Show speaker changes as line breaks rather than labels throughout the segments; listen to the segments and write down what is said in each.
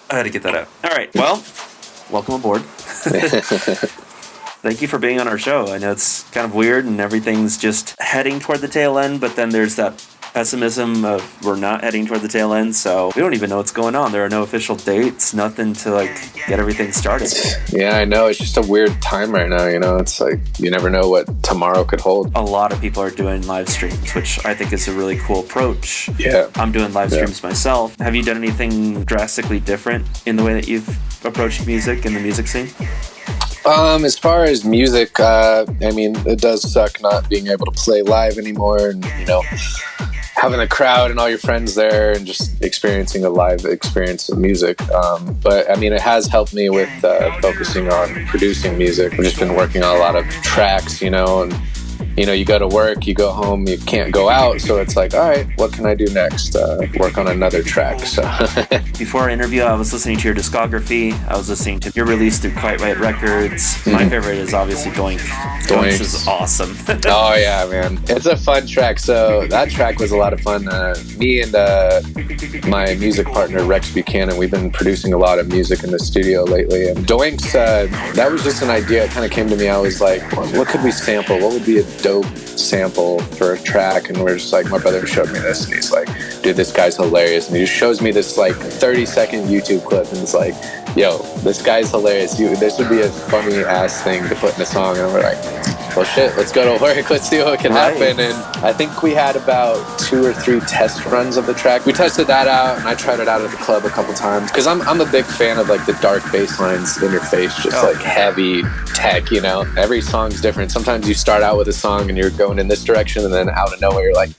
I had to get that out. All right. Well, welcome aboard. Thank you for being on our show. I know it's kind of weird and everything's just heading toward the tail end, but then there's that pessimism of we're not heading toward the tail end, so we don't even know what's going on. There are no official dates, nothing to like get everything started.
Yeah, I know. It's just a weird time right now, you know? It's like you never know what tomorrow could hold.
A lot of people are doing live streams, which I think is a really cool approach.
Yeah.
I'm doing live streams myself. Have you done anything drastically different in the way that you've approached music and the music scene?
As far as music, I mean, it does suck not being able to play live anymore and, you know, having a crowd and all your friends there and just experiencing a live experience of music. But I mean, it has helped me with focusing on producing music. I've just been working on a lot of tracks, you know, and you know, you go to work, you go home, you can't go out, so it's like, all right, what can I do next? Work on another track. So
before our interview, I was listening to your discography. I was listening to your release through Quite Right Records. My favorite is obviously Doink. Doink is awesome.
Oh yeah, man, it's a fun track. So that track was a lot of fun. Me and my music partner Rex Buchanan, we've been producing a lot of music in the studio lately. And Doink's, that was just an idea. It kind of came to me. I was like, what could we sample? What would be a dope sample for a track? And we're just like, my brother showed me this and he's like, dude, this guy's hilarious. And he just shows me this like 30-second YouTube clip and it's like, yo, this guy's hilarious. This would be a funny ass thing to put in a song. And we're like, well shit, let's go to work, let's see what can happen. And I think we had about 2 or 3 test runs of the track. We tested that out and I tried it out at the club a couple times because I'm a big fan of like the dark bass lines in your face, just like heavy tech, you know. Every song's different. Sometimes you start out with a song and you're going in this direction and then out of nowhere you're like,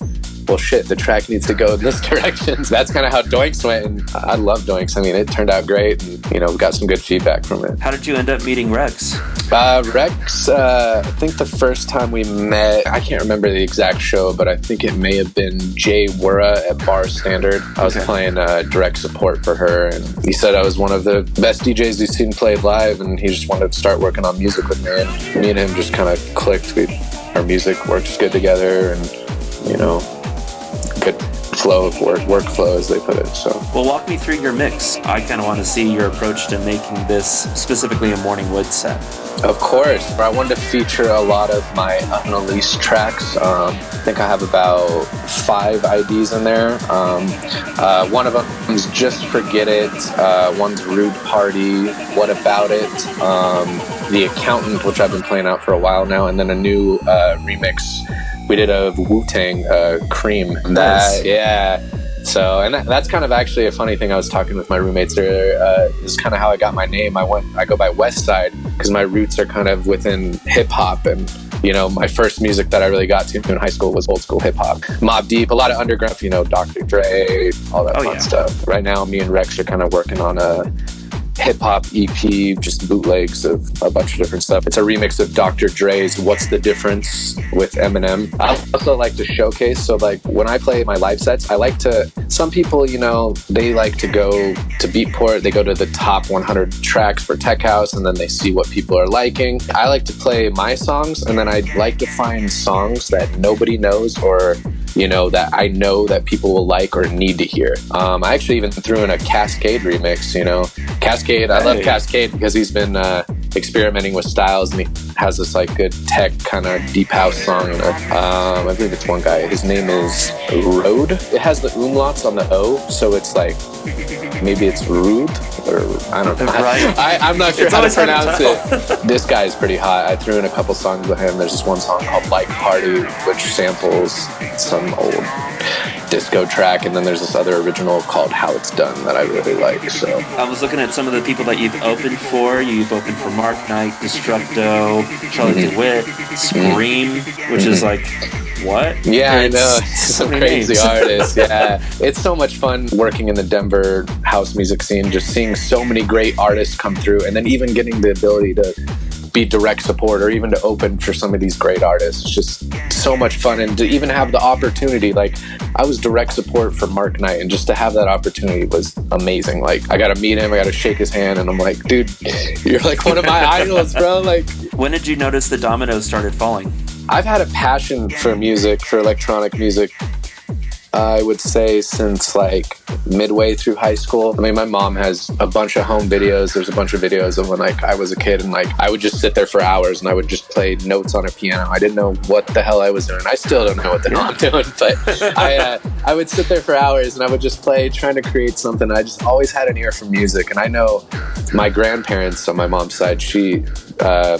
well shit, the track needs to go in this direction. So that's kind of how Doinks went, and I love Doinks. I mean, it turned out great, and you know, we got some good feedback from it.
How did you end up meeting Rex?
Rex, I think the first time we met, I can't remember the exact show, but I think it may have been Jay Wura at Bar Standard. I was playing direct support for her, and he said I was one of the best DJs he's seen played live, and he just wanted to start working on music with me, and me and him just kind of clicked. Our music works good together, and you know, good flow of workflow as they put it. So
well, walk me through your mix. I kind of want to see your approach to making this specifically a Morning Wood set.
Of course, I wanted to feature a lot of my unreleased tracks. I think I have about 5 IDs in there. One of them is Just Forget It, one's Rude Party, What About It, The Accountant, which I've been playing out for a while now, and then a new remix we did of Wu-Tang, Cream.
Nice.
Yeah. So, and that's kind of actually a funny thing. I was talking with my roommates earlier. Is kind of how I got my name. I go by Wessyde because my roots are kind of within hip hop, and you know, my first music that I really got to in high school was old school hip hop, Mobb Deep, a lot of underground, you know, Dr. Dre, all that fun stuff. Right now, me and Rex are kind of working on a hip-hop EP, just bootlegs of a bunch of different stuff. It's a remix of Dr. Dre's What's the Difference with Eminem. I also like to showcase, so like when I play my live sets, I like to, some people, you know, they like to go to Beatport, they go to the top 100 tracks for Tech House, and then they see what people are liking. I like to play my songs, and then I like to find songs that nobody knows or, you know, that I know that people will like or need to hear. I actually even threw in a Cascade remix, you know. Cascade, I love Cascade because he's been experimenting with styles, and he has this like good tech kind of deep house song. I believe it's one guy. His name is Road. It has the umlauts on the O, so it's like, maybe it's Rude, or I don't know.
Right.
I'm not sure how to pronounce it. This guy is pretty hot. I threw in a couple songs with him. There's this one song called Like Party, which samples some old disco track, and then there's this other original called How It's Done that I really like. So
I was looking at some of the people that you've opened for. You've opened for Mark Knight, Destructo, Charlie DeWitt, Scream, which is like, what?
Yeah, I know. Some crazy artists. Yeah. It's so much fun working in the Denver house music scene, just seeing so many great artists come through, and then even getting the ability to be direct support or even to open for some of these great artists. It's just so much fun, and to even have the opportunity, like I was direct support for Mark Knight, and just to have that opportunity was amazing. Like I got to meet him, I got to shake his hand, and I'm like, dude, you're like one of my idols, bro. Like,
when did you notice the dominoes started falling?
I've had a passion for music, for electronic music, I would say since like midway through high school. I mean, my mom has a bunch of home videos. There's a bunch of videos of when like I was a kid, and like I would just sit there for hours and I would just play notes on a piano. I didn't know what the hell I was doing. I still don't know what the hell I'm doing, but I would sit there for hours and I would just play, trying to create something. I just always had an ear for music, and I know my grandparents on my mom's side,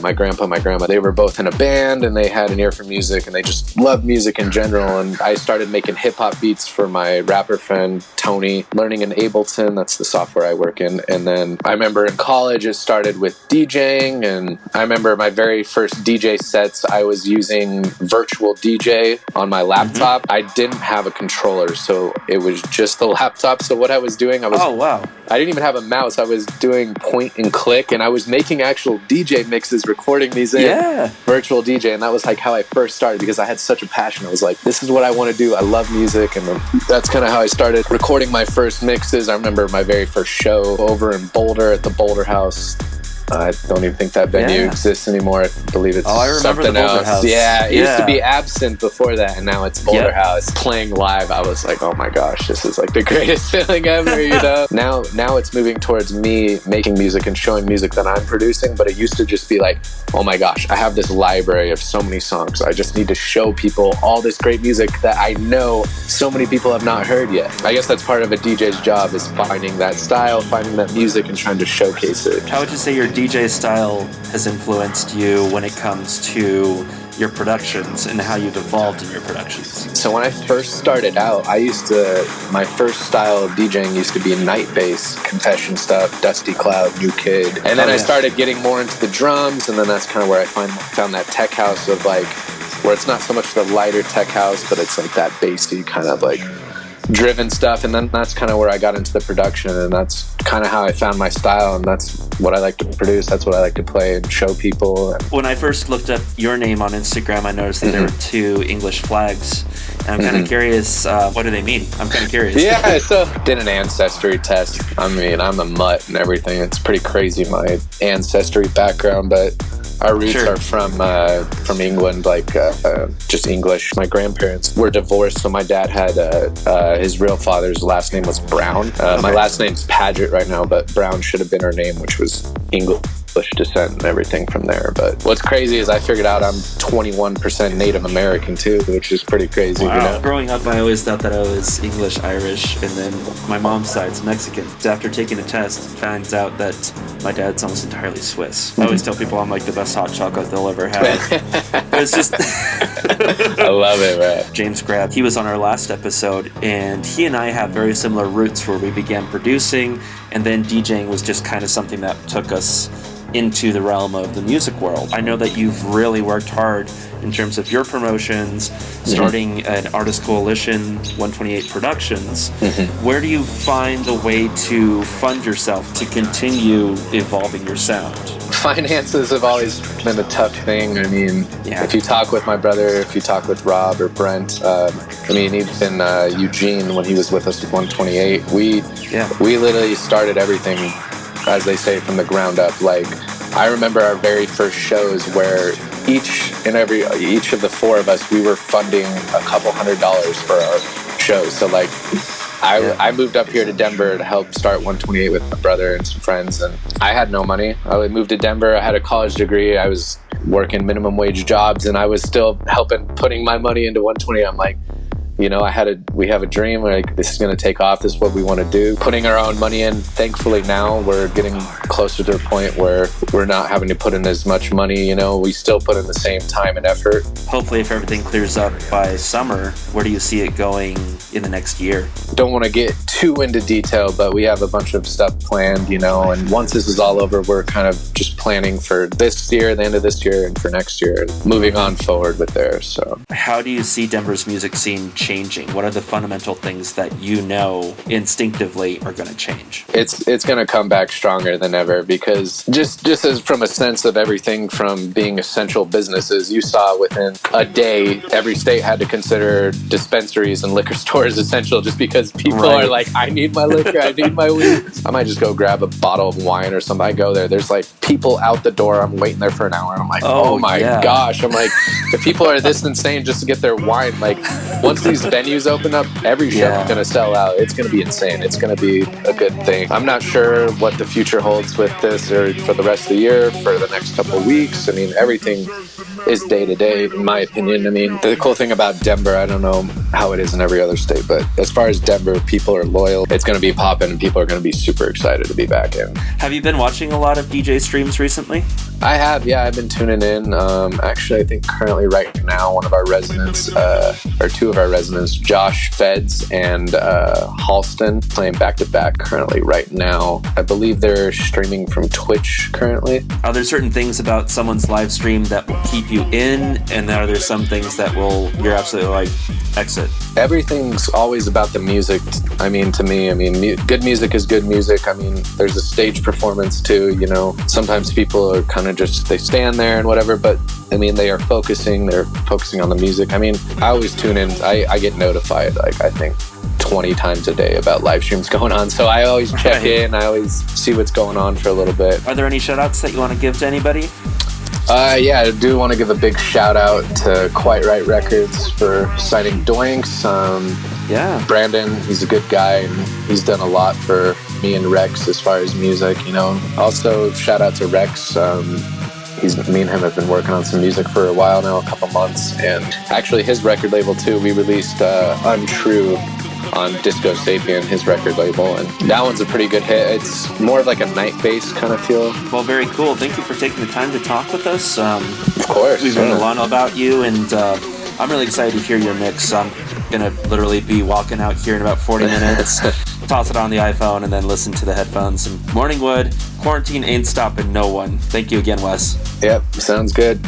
my grandpa, my grandma, they were both in a band and they had an ear for music and they just loved music in general. And I started making hip-hop beats for my rapper friend Tony, learning in Ableton. That's the software I work in. And then I remember in college it started with DJing, and I remember my very first DJ sets I was using virtual DJ on my laptop. I didn't have a controller, so it was just the laptop. So what I was doing, I didn't even have a mouse. I was doing point and click, and I was making actual DJ mixes, recording these in virtual DJ. And that was like how I first started, because I had such a passion. I was like, this is what I want to do. I love music. And then that's kind of how I started recording my first mixes. I remember my very first show over in Boulder at the Boulder House. I don't even think that venue exists anymore. I believe it's something else. House. Yeah, it used to be Absinthe before that, and now it's Boulder House. Playing live, I was like, oh my gosh, this is like the greatest feeling ever, you know? Now it's moving towards me making music and showing music that I'm producing, but it used to just be like, oh my gosh, I have this library of so many songs. I just need to show people all this great music that I know so many people have not heard yet. I guess that's part of a DJ's job, is finding that style, finding that music, and trying to showcase it.
How would you say your DJ style has influenced you when it comes to your productions and how you've evolved in your productions?
So when I first started out, my first style of DJing used to be night bass, Confession stuff, Dusty Cloud, New Kid. And then I started getting more into the drums, and then that's kind of where I found that tech house of like, where it's not so much the lighter tech house, but it's like that bassy kind of like driven stuff. And then that's kind of where I got into the production, and that's kind of how I found my style, and that's what I like to produce. That's what I like to play and show people.
When I first looked up your name on Instagram, I noticed that there were 2 English flags, and I'm kind of curious, what do they mean? I'm kind of curious.
Yeah, so did an ancestry test. I mean, I'm a mutt and everything. It's pretty crazy, my ancestry background, but our roots are from England, like just English. My grandparents were divorced, so my dad had his real father's last name was Brown. My last name's Paget right now, but Brown should have been her name, which was English descent and everything from there. But what's crazy is I figured out I'm 21% Native American too, which is pretty crazy.
Wow.
You know?
Growing up, I always thought that I was English, Irish, and then my mom's side's Mexican. After taking a test, finds out that my dad's almost entirely Swiss. I always tell people I'm like the best hot chocolate they'll ever have. It's just
I love it, man.
James Grab, he was on our last episode, and he and I have very similar roots where we began producing, and then DJing was just kind of something that took us into the realm of the music world. I know that you've really worked hard in terms of your promotions, starting an artist coalition, 128 Productions. Where do you find the way to fund yourself to continue evolving your sound?
Finances have always been a tough thing. I mean, if you talk with my brother, if you talk with Rob or Brent, I mean, even Eugene, when he was with us at 128, we literally started everything, as they say, from the ground up. Like, I remember our very first shows where each of the 4 of us, we were funding a couple $100s for our shows. So like, I moved up here to Denver to help start 128 with my brother and some friends, and I had no money. I moved to Denver. I had a college degree. I was working minimum wage jobs, and I was still putting my money into 128. I'm like, you know, we have a dream, like, this is going to take off. This is what we want to do. Putting our own money in. Thankfully now we're getting closer to the point where we're not having to put in as much money. You know, we still put in the same time and effort.
Hopefully, if everything clears up by summer, where do you see it going in the next year?
Don't want to get too into detail, but we have a bunch of stuff planned, you know, and once this is all over, we're kind of just planning for this year, the end of this year, and for next year, and moving on forward with there. So
how do you see Denver's music scene changing? What are the fundamental things that you know instinctively are going to change?
It's going to come back stronger than ever, because just as from a sense of everything from being essential businesses, you saw within a day every state had to consider dispensaries and liquor stores essential, just because people are like, I need my liquor, I need my weed. I might just go grab a bottle of wine or something. I go there. There's like people out the door. I'm waiting there for an hour. And I'm like, oh my gosh. I'm like, if people are this insane just to get their wine, like once these venues open up, every show is going to sell out. It's going to be insane. It's going to be a good thing. I'm not sure what the future holds with this or for the rest of the year, for the next couple of weeks. I mean, everything is day to day, in my opinion. I mean, the cool thing about Denver, I don't know how it is in every other state, but as far as Denver, people are loyal. It's going to be popping and people are going to be super excited to be back in.
Have you been watching a lot of DJ streams recently?
I have, yeah. I've been tuning in. Actually, I think currently right now, one of our residents, or two of our residents, Josh Feds and Halston, playing back-to-back currently right now. I believe they're streaming from Twitch currently.
Are there certain things about someone's live stream that will keep you in, and are there some things that you're absolutely like, exit?
Everything's always about the music. I mean, to me, good music is good music. I mean, there's a stage performance too, you know. Sometimes people are kind of just, they stand there and whatever, but I mean, they're focusing on the music. I mean, I always tune in. I get notified, like, I think 20 times a day about live streams going on. So I always check in. I always see what's going on for a little bit.
Are there any shout outs that you want to give to anybody?
Yeah, I do want to give a big shout out to Quite Right Records for signing Doinks. Brandon, he's a good guy, and he's done a lot for me and Rex as far as music, you know. Also, shout out to Rex. Me and him have been working on some music for a while now, a couple months, and actually his record label too. We released Untrue on Disco Sapien, his record label, and that one's a pretty good hit. It's more of like a night bass kind of feel.
Well, very cool. Thank you for taking the time to talk with us.
Of course.
We've learned a lot about you, and I'm really excited to hear your mix. I'm going to literally be walking out here in about 40 minutes, toss it on the iPhone, and then listen to the headphones. And Morningwood, quarantine ain't stopping no one. Thank you again, Wes.
Yep, sounds good.